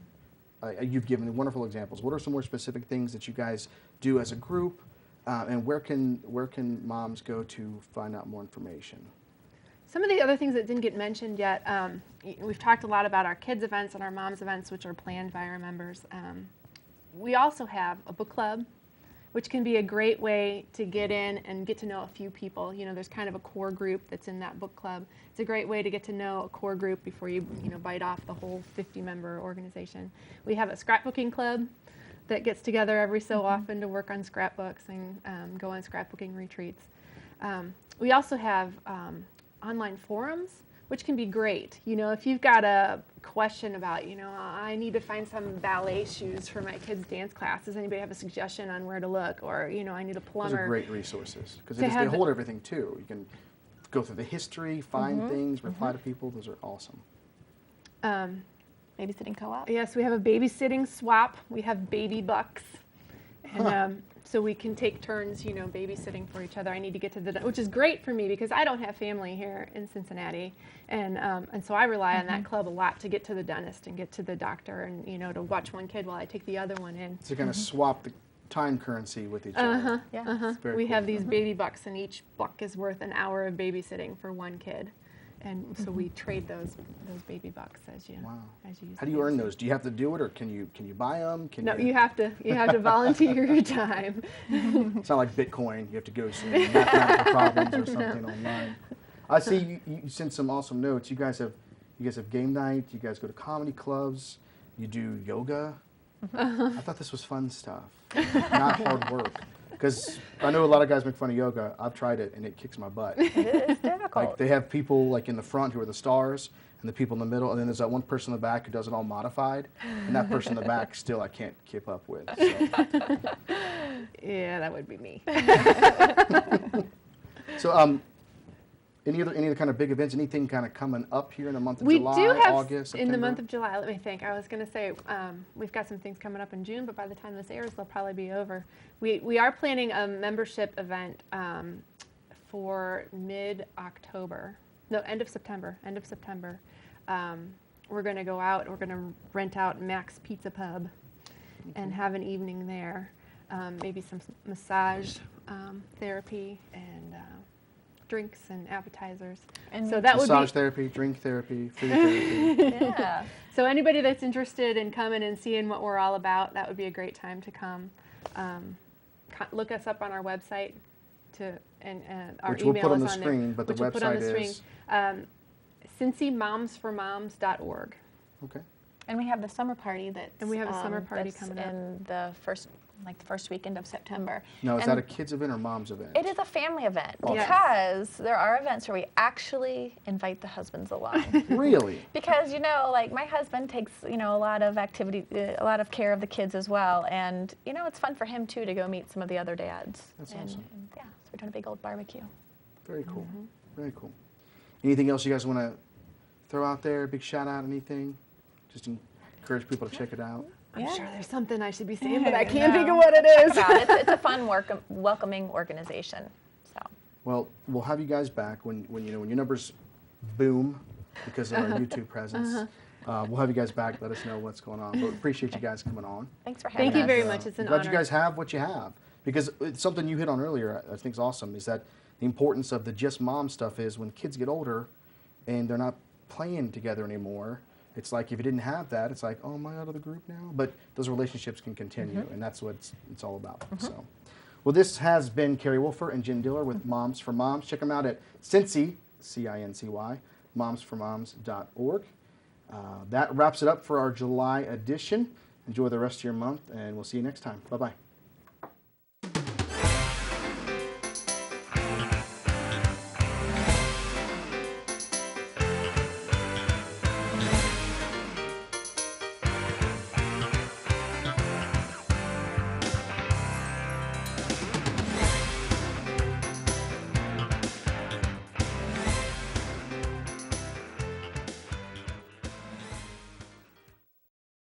you've given wonderful examples, what are some more specific things that you guys do as a group, and where can moms go to find out more information? Some of the other things that didn't get mentioned yet, we've talked a lot about our kids' events and our moms' events, which are planned by our members. We also have a book club, which can be a great way to get in and get to know a few people. You know, there's kind of a core group that's in that book club. It's a great way to get to know a core group before you bite off the whole 50-member organization. We have a scrapbooking club that gets together every so often to work on scrapbooks and go on scrapbooking retreats. We also have online forums, which can be great. You know, if you've got a question about, you know, I need to find some ballet shoes for my kids' dance class. Does anybody have a suggestion on where to look? Or, you know, I need a plumber. Those are great resources because they hold everything too. You can go through the history, find things, reply to people. Those are awesome. Babysitting co-op? Yes, we have a babysitting swap. We have baby bucks. And so we can take turns, you know, babysitting for each other. I need to get to which is great for me because I don't have family here in Cincinnati, and so I rely on that club a lot to get to the dentist and get to the doctor, and you know, to watch one kid while I take the other one in. So you're going to swap the time currency with each other. Yeah. We have these baby bucks, and each buck is worth an hour of babysitting for one kid. And so we trade those baby bucks as you use. How do you earn those? Do you have to do it, or can you buy them? No, you have to volunteer your time. It's not like Bitcoin. You have to go some mathematical problems or something online. I see you sent some awesome notes. You guys have game night. You guys go to comedy clubs. You do yoga. I thought this was fun stuff, not hard work. Because I know a lot of guys make fun of yoga. I've tried it, and it kicks my butt. It is difficult. Like they have people like in the front who are the stars, and the people in the middle, and then there's that one person in the back who does it all modified, and that person in the back still I can't keep up with. So. Yeah, that would be me. So, any other kind of big events? Anything kind of coming up here in the month of July, we do have August, September? In the month of July. Let me think. I was going to say we've got some things coming up in June, but by the time this airs, they'll probably be over. We are planning a membership event for mid-October. No, end of September. We're going to go out. We're going to rent out Mac's Pizza Pub and have an evening there. Maybe some massage therapy and drinks and appetizers. And so that massage therapy, drink therapy, food therapy. Yeah. So anybody that's interested in coming and seeing what we're all about, that would be a great time to come. Look us up on our website, and our which email we'll put on the is on screen, there, but the which we'll put on the website screen. CincyMomsForMoms.org. Okay. And we have the summer party that's And we have a summer party coming up in the first weekend of September. Now, is that a kids event or mom's event? It is a family event Awesome. because there are events where we actually invite the husbands along. Really? Because, you know, like my husband takes, you know, a lot of care of the kids as well. And, you know, it's fun for him too to go meet some of the other dads. That's and, awesome. And, yeah, so we're doing a big old barbecue. Very cool. Very cool. Anything else you guys want to throw out there? Big shout out, anything? Just encourage people to check it out. I'm sure there's something I should be saying, but I can't think of what it is. It's a fun, welcoming organization. So. Well, we'll have you guys back when your numbers boom because of our YouTube presence. We'll have you guys back. Let us know what's going on. But appreciate you guys coming on. Thanks for having us. Thank you very much. It's an honor. Glad you guys have what you have, because it's something you hit on earlier. I think is awesome. Is that the importance of the just mom stuff is when kids get older, and they're not playing together anymore, it's like if you didn't have that, it's like, oh, am I out of the group now? But those relationships can continue, and that's what it's all about. So, well, this has been Carrie Wolfer and Jen Diller with Moms for Moms. Check them out at Cincy, C-I-N-C-Y, momsformoms.org. That wraps it up for our July edition. Enjoy the rest of your month, and we'll see you next time. Bye-bye.